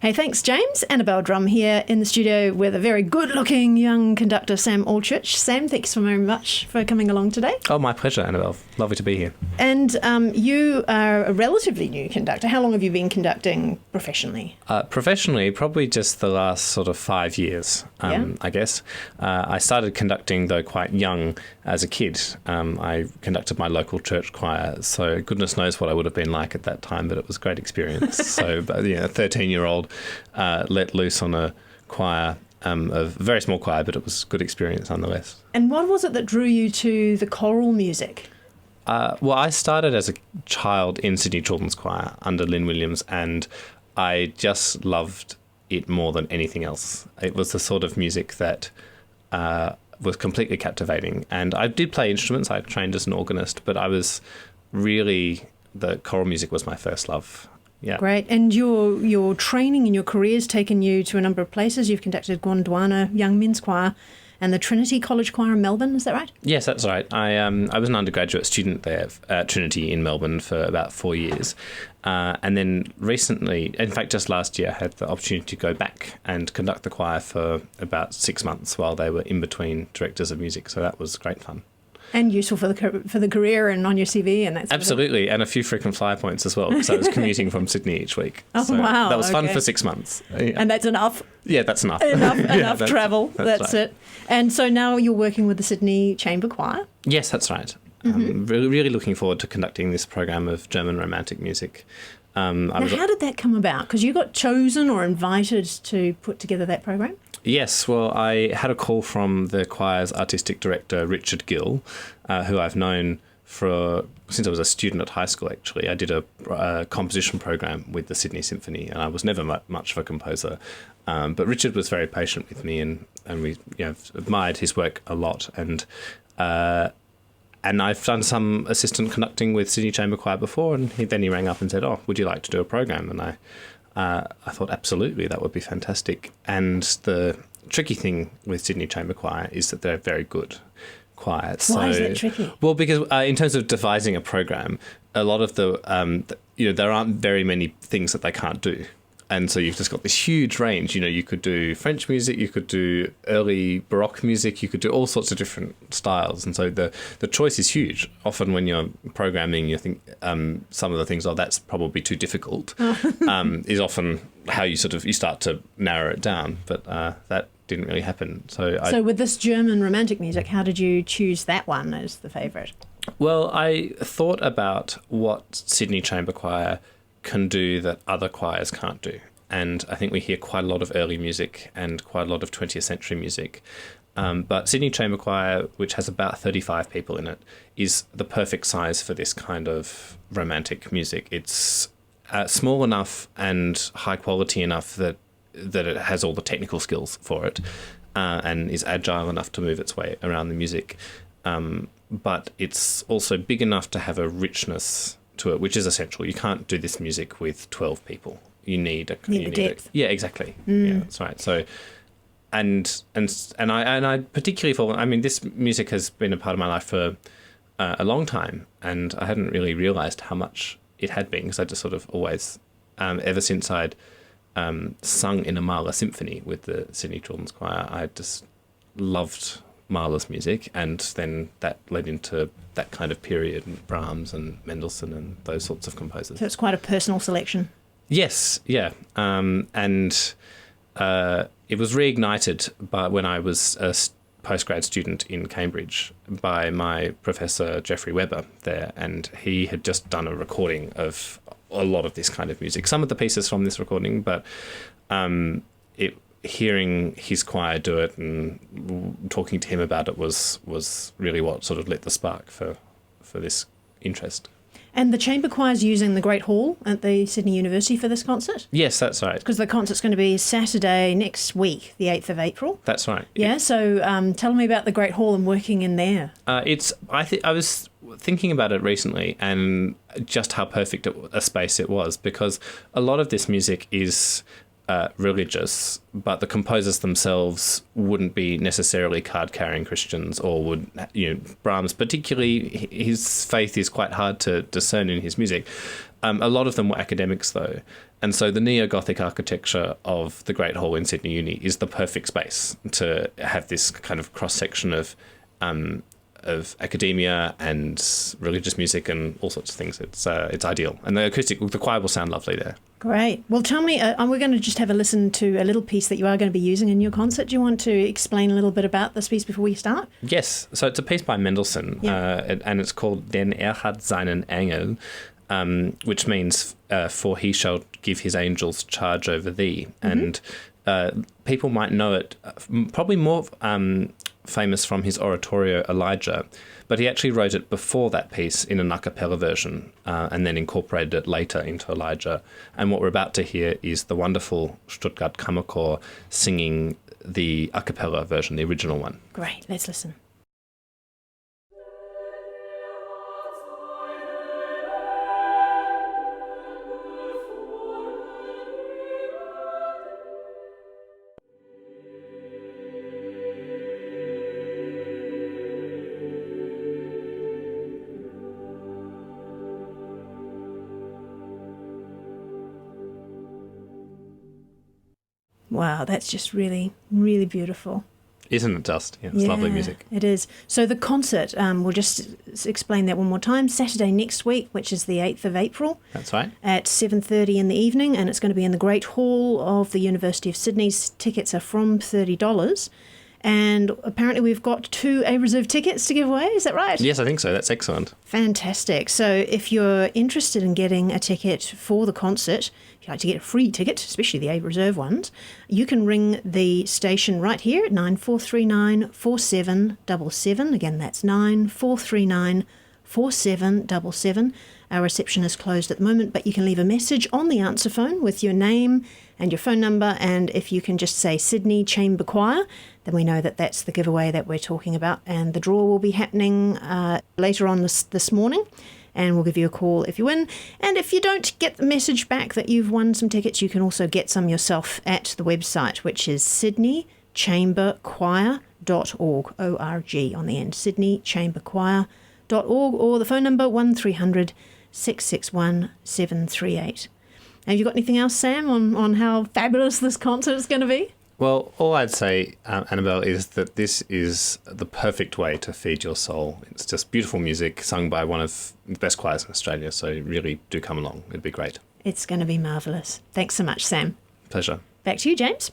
Hey, thanks, James. Annabelle Drumm here in the studio with a very good-looking young conductor, Sam Allchurch. Sam, thanks so very much for coming along today. Oh, my pleasure, Annabelle. Lovely to be here. And you are a relatively new conductor. How long have you been conducting professionally? Professionally, probably just the last sort of 5 years, I guess. I started conducting, though, quite young as a kid. I conducted my local church choir, so goodness knows what I would have been like at that time, but it was a great experience. So, a 13-year-old let loose on a choir, a very small choir, but it was a good experience nonetheless. And what was it that drew you to the choral music? Well, I started as a child in Sydney Children's Choir under Lynn Williams, and I just loved it more than anything else. It was the sort of music that was completely captivating. And I did play instruments. I trained as an organist, but the choral music was my first love. Yeah. Great. And your training and your career has taken you to a number of places. You've conducted Gondwana Young Men's Choir and the Trinity College Choir in Melbourne. Is that right? Yes, that's right. I was an undergraduate student there at Trinity in Melbourne for about 4 years. And then recently, in fact, just last year, I had the opportunity to go back and conduct the choir for about 6 months while they were in between directors of music. So that was great fun. And useful for the career and on your CV and that sort Absolutely, of and a few frequent flyer points as well, because I was commuting from Sydney each week. Oh, so wow. That was fun for 6 months. Yeah. And that's enough? Yeah, that's enough. Enough travel. That's right. it. And so now you're working with the Sydney Chamber Choir? Yes, that's right. I'm really looking forward to conducting this program of German romantic music. Now, how did that come about? Because you got chosen or invited to put together that program? Yes, well, I had a call from the choir's artistic director, Richard Gill, who I've known since I was a student at high school, actually. I did a composition program with the Sydney Symphony, and I was never much of a composer. But Richard was very patient with me, and we admired his work a lot. And I've done some assistant conducting with Sydney Chamber Choir before, and he rang up and said, "Oh, would you like to do a program?" And I thought, absolutely, that would be fantastic. And the tricky thing with Sydney Chamber Choir is that they're very good choirs. Why is that tricky? Well, because in terms of devising a program, a lot of there aren't very many things that they can't do. And so you've just got this huge range. You could do French music, you could do early Baroque music, you could do all sorts of different styles. And so the choice is huge. Often when you're programming, you think some of the things, that's probably too difficult, is often how you start to narrow it down. But that didn't really happen. So with this German romantic music, how did you choose that one as the favourite? Well, I thought about what Sydney Chamber Choir can do that other choirs can't do. And I think we hear quite a lot of early music and quite a lot of 20th century music. But Sydney Chamber Choir, which has about 35 people in it, is the perfect size for this kind of romantic music. It's small enough and high quality enough that it has all the technical skills for it, and is agile enough to move its way around the music. But it's also big enough to have a richness to it, which is essential. You can't do this music with 12 people. You need depth. Yeah, exactly. Yeah, that's right. So, and I particularly this music has been a part of my life for a long time, and I hadn't really realised how much it had been, because I just sort of always, ever since I'd sung in a Mahler symphony with the Sydney Children's Choir, I just loved Mahler's music, and then that led into that kind of period, Brahms and Mendelssohn and those sorts of composers. So it's quite a personal selection. Yes, yeah. And it was reignited when I was a postgrad student in Cambridge by my professor, Geoffrey Webber, there, and he had just done a recording of a lot of this kind of music. Some of the pieces from this recording, but hearing his choir do it and talking to him about it was really what sort of lit the spark for this interest. And the chamber choir's using the Great Hall at the Sydney University for this concert? Yes, that's right. Because the concert's going to be Saturday next week, the 8th of April. That's right. Yeah, so tell me about the Great Hall and working in there. I was thinking about it recently and just how perfect a space it was, because a lot of this music is religious, but the composers themselves wouldn't be necessarily card-carrying Christians, or would, Brahms particularly, his faith is quite hard to discern in his music. A lot of them were academics, though, And so the neo-Gothic architecture of the Great Hall in Sydney Uni is the perfect space to have this kind of cross-section of academia and religious music and all sorts of things. It's ideal. And the choir will sound lovely there. Great. Well, tell me, we're going to just have a listen to a little piece that you are going to be using in your concert. Do you want to explain a little bit about this piece before we start? Yes. So it's a piece by Mendelssohn, and it's called Den hat seinen Engel, which means for he shall give his angels charge over thee. And people might know it probably more famous from his oratorio Elijah, but he actually wrote it before that piece in an a cappella version and then incorporated it later into Elijah. And what we're about to hear is the wonderful Stuttgart Kammerchor singing the a cappella version, the original one. Great, let's listen. Wow, that's just really, really beautiful. Isn't it just? Yeah, it's lovely music. It is. So the concert, we'll just explain that one more time. Saturday next week, which is the 8th of April. That's right. At 7:30 in the evening, and it's going to be in the Great Hall of the University of Sydney's. Tickets are from $30. And apparently we've got 2 A-reserve tickets to give away. Is that right? Yes, I think so. That's excellent. Fantastic. So if you're interested in getting a ticket for the concert, if you'd like to get a free ticket, especially the A-reserve ones, you can ring the station right here at 9439 4777. Again, that's 9439 4777. Our reception is closed at the moment, but you can leave a message on the answer phone with your name and your phone number, and if you can just say Sydney Chamber Choir, then we know that that's the giveaway that we're talking about, and the draw will be happening later on this morning, and we'll give you a call if you win. And if you don't get the message back that you've won some tickets, you can also get some yourself at the website, which is sydneychamberchoir.org, O-R-G on the end, sydneychamberchoir.org, or the phone number 1300 661 738. Have you got anything else, Sam, on how fabulous this concert is going to be? Well, all I'd say, Annabelle, is that this is the perfect way to feed your soul. It's just beautiful music sung by one of the best choirs in Australia, so really do come along. It'd be great. It's going to be marvellous. Thanks so much, Sam. Pleasure. Back to you, James.